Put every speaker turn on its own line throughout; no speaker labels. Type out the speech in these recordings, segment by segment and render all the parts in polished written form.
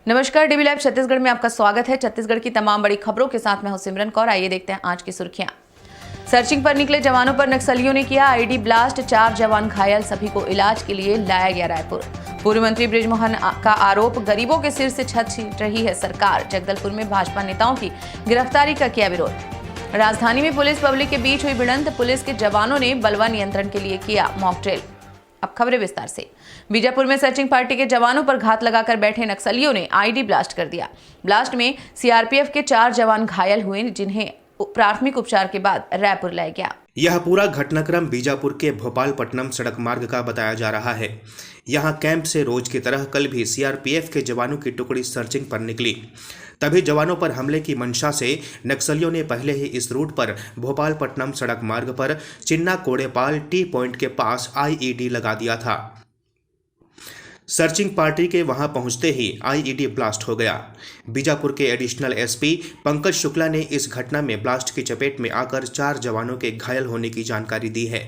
नमस्कार, dB live Chhattisgarh में आपका स्वागत है। छत्तीसगढ़ की तमाम बड़ी खबरों के साथ मैं हूं सिमरन कौर। आइए देखते हैं आज की सुर्खियां। सर्चिंग पर निकले जवानों पर नक्सलियों ने किया आईडी ब्लास्ट, 4 जवान घायल, सभी को इलाज के लिए लाया गया रायपुर। पूर्व मंत्री बृजमोहन का आरोप, गरीबों के सिर से छत छीन रही है सरकार। जगदलपुर में भाजपा नेताओं की गिरफ्तारी का किया विरोध। राजधानी में पुलिस पब्लिक के बीच हुई भिड़ंत, पुलिस के जवानों ने बलवा नियंत्रण के लिए किया मॉक ड्रिल। अब खबरें विस्तार से। बीजापुर में सर्चिंग पार्टी के जवानों पर घात लगाकर बैठे नक्सलियों ने आईडी ब्लास्ट कर दिया। ब्लास्ट में सीआरपीएफ के 4 जवान घायल हुए, जिन्हें प्राथमिक उपचार के बाद रायपुर लाया गया।
यह पूरा घटनाक्रम बीजापुर के भोपालपट्टनम सड़क मार्ग का बताया जा रहा है। यहां कैंप से रोज की तरह कल भी सीआरपीएफ के जवानों की टुकड़ी सर्चिंग पर निकली। तभी जवानों पर हमले की मंशा से नक्सलियों ने पहले ही इस रूट पर भोपालपट्टनम सड़क मार्ग पर चिन्ना कोड़ेपाल टी पॉइंट के पास आईईडी लगा दिया था। सर्चिंग पार्टी के वहां पहुंचते ही आईईडी ब्लास्ट हो गया। बीजापुर के एडिशनल एसपी पंकज शुक्ला ने इस घटना में ब्लास्ट की चपेट में आकर 4 जवानों के घायल होने की जानकारी दी है।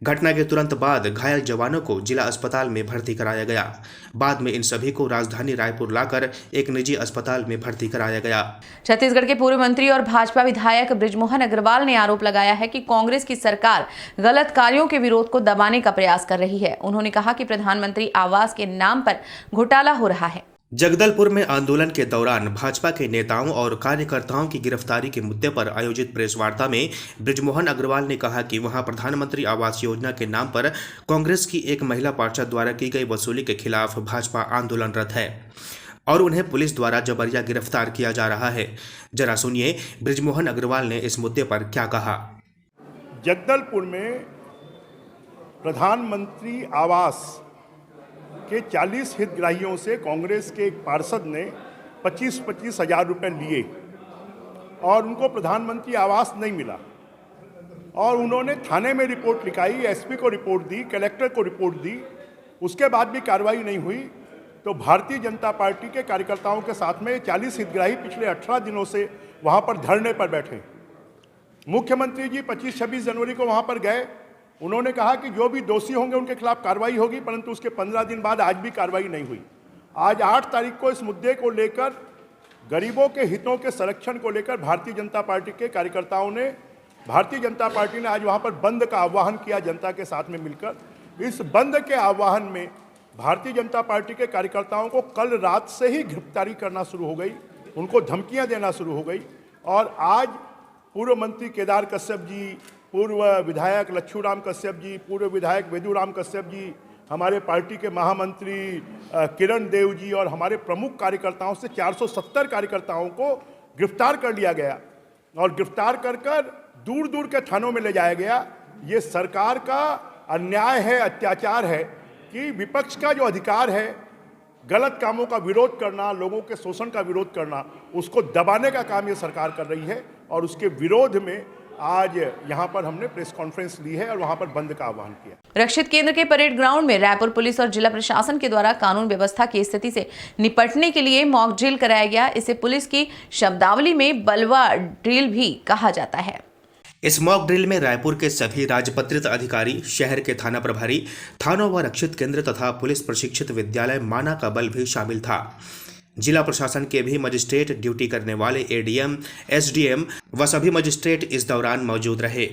घटना के तुरंत बाद घायल जवानों को जिला अस्पताल में भर्ती कराया गया। बाद में इन सभी को राजधानी रायपुर लाकर एक निजी अस्पताल में भर्ती कराया गया।
छत्तीसगढ़ के पूर्व मंत्री और भाजपा विधायक बृजमोहन अग्रवाल ने आरोप लगाया है कि कांग्रेस की सरकार गलत कार्यों के विरोध को दबाने का प्रयास कर रही है। उन्होंने कहा कि प्रधानमंत्री आवास के नाम पर घोटाला हो रहा है।
जगदलपुर में आंदोलन के दौरान भाजपा के नेताओं और कार्यकर्ताओं की गिरफ्तारी के मुद्दे पर आयोजित प्रेस वार्ता में बृजमोहन अग्रवाल ने कहा कि वहां प्रधानमंत्री आवास योजना के नाम पर कांग्रेस की एक महिला पार्षद द्वारा की गई वसूली के खिलाफ भाजपा आंदोलनरत है और उन्हें पुलिस द्वारा जबरिया गिरफ्तार किया जा रहा है। जरा सुनिए बृजमोहन अग्रवाल ने इस मुद्दे पर क्या कहा।
जगदलपुर में प्रधानमंत्री आवास के 40 हितग्राहियों से कांग्रेस के एक पार्षद ने 25-25 हज़ार रुपये लिए और उनको प्रधानमंत्री आवास नहीं मिला और उन्होंने थाने में रिपोर्ट लिखाई, एसपी को रिपोर्ट दी, कलेक्टर को रिपोर्ट दी। उसके बाद भी कार्रवाई नहीं हुई तो भारतीय जनता पार्टी के कार्यकर्ताओं के साथ में 40 हितग्राही पिछले 18 दिनों से वहाँ पर धरने पर बैठे। मुख्यमंत्री जी 25-26 जनवरी को वहाँ पर गए। उन्होंने कहा कि जो भी दोषी होंगे उनके खिलाफ कार्रवाई होगी, परंतु उसके 15 दिन बाद आज भी कार्रवाई नहीं हुई। आज 8 तारीख को इस मुद्दे को लेकर, गरीबों के हितों के संरक्षण को लेकर भारतीय जनता पार्टी के कार्यकर्ताओं ने, भारतीय जनता पार्टी ने आज वहां पर बंद का आह्वान किया जनता के साथ में मिलकर। इस बंद के आह्वान में भारतीय जनता पार्टी के कार्यकर्ताओं को कल रात से ही गिरफ्तारी करना शुरू हो गई, उनको धमकियाँ देना शुरू हो गई और आज पूर्व मंत्री केदार कश्यप जी, पूर्व विधायक लच्छूराम कश्यप जी, पूर्व विधायक वेदूराम कश्यप जी, हमारे पार्टी के महामंत्री किरण देव जी और हमारे प्रमुख कार्यकर्ताओं से 470 कार्यकर्ताओं को गिरफ्तार कर लिया गया और गिरफ्तार कर दूर दूर के थानों में ले जाया गया। ये सरकार का अन्याय है, अत्याचार है कि विपक्ष का जो अधिकार है गलत कामों का विरोध करना, लोगों के शोषण का विरोध करना, उसको दबाने का काम ये सरकार कर रही है और उसके विरोध में आज यहाँ पर हमने प्रेस कॉन्फ्रेंस ली है और वहाँ पर बंद का आह्वान किया।
रक्षित केंद्र के परेड ग्राउंड में रायपुर पुलिस और जिला प्रशासन के द्वारा कानून व्यवस्था की स्थिति से निपटने के लिए मॉक ड्रिल कराया गया। इसे पुलिस की शब्दावली में बलवा ड्रिल भी कहा जाता है।
इस मॉक ड्रिल में रायपुर के सभी राजपत्रित अधिकारी, शहर के थाना प्रभारी, थानों व रक्षित केंद्र तथा पुलिस प्रशिक्षित विद्यालय माना का बल भी शामिल था। जिला प्रशासन के भी मजिस्ट्रेट, ड्यूटी करने वाले एडीएम, एसडीएम व सभी मजिस्ट्रेट इस दौरान मौजूद रहे।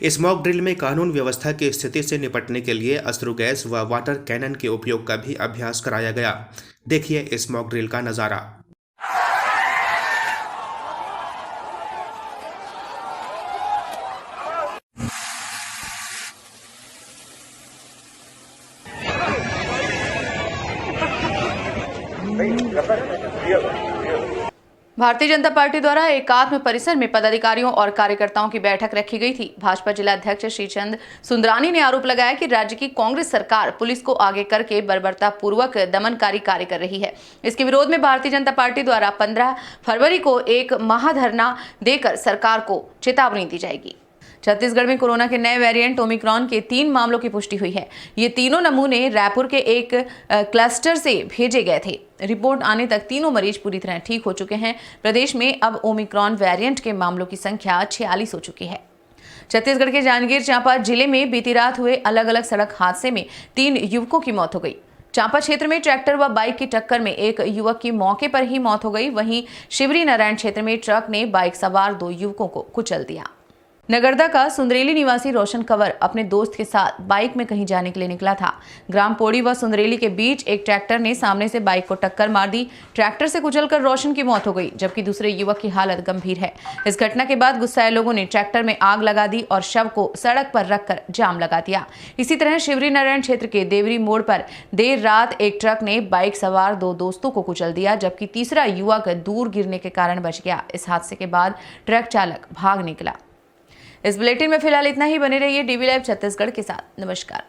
इस मॉक ड्रिल में कानून व्यवस्था की स्थिति से निपटने के लिए अश्रु गैस व वाटर कैनन के उपयोग का भी अभ्यास कराया गया। देखिए इस मॉक ड्रिल का नजारा।
भारतीय जनता पार्टी द्वारा एकात्म परिसर में पदाधिकारियों और कार्यकर्ताओं की बैठक रखी गई थी। भाजपा जिला अध्यक्ष श्रीचंद सुंदरानी ने आरोप लगाया कि राज्य की कांग्रेस सरकार पुलिस को आगे करके बर्बरता पूर्वक दमनकारी कार्य कर रही है। इसके विरोध में भारतीय जनता पार्टी द्वारा 15 फरवरी को एक महाधरना देकर सरकार को चेतावनी दी जाएगी। छत्तीसगढ़ में कोरोना के नए वेरिएंट ओमिक्रॉन के 3 मामलों की पुष्टि हुई है। ये तीनों नमूने रायपुर के एक क्लस्टर से भेजे गए थे। रिपोर्ट आने तक तीनों मरीज पूरी तरह ठीक हो चुके हैं। प्रदेश में अब ओमिक्रॉन वेरिएंट के मामलों की संख्या 46 हो चुकी है। छत्तीसगढ़ के जांजगीर चांपा जिले में बीती रात हुए अलग अलग सड़क हादसे में 3 युवकों की मौत हो गई। चांपा क्षेत्र में ट्रैक्टर व बाइक की टक्कर में एक युवक की मौके पर ही मौत हो गई। वहीं शिवरी नारायण क्षेत्र में ट्रक ने बाइक सवार 2 युवकों को कुचल दिया। नगरदा का सुंदरेली निवासी रोशन कंवर अपने दोस्त के साथ बाइक में कहीं जाने के लिए निकला था। ग्राम पोड़ी व सुंदरेली के बीच एक ट्रैक्टर ने सामने से बाइक को टक्कर मार दी। ट्रैक्टर से कुचलकर रोशन की मौत हो गई, जबकि दूसरे युवक की हालत गंभीर है। इस घटना के बाद गुस्साए लोगों ने ट्रैक्टर में आग लगा दी और शव को सड़क पर रखकर जाम लगा दिया। इसी तरह शिवरी नारायण क्षेत्र के देवरी मोड़ पर देर रात एक ट्रक ने बाइक सवार 2 दोस्तों को कुचल दिया, जबकि तीसरा युवक दूर गिरने के कारण बच गया। इस हादसे के बाद ट्रक चालक भाग निकला। इस बुलेटिन में फिलहाल इतना ही। बने रहिए डीवी लाइव छत्तीसगढ़ के साथ। नमस्कार।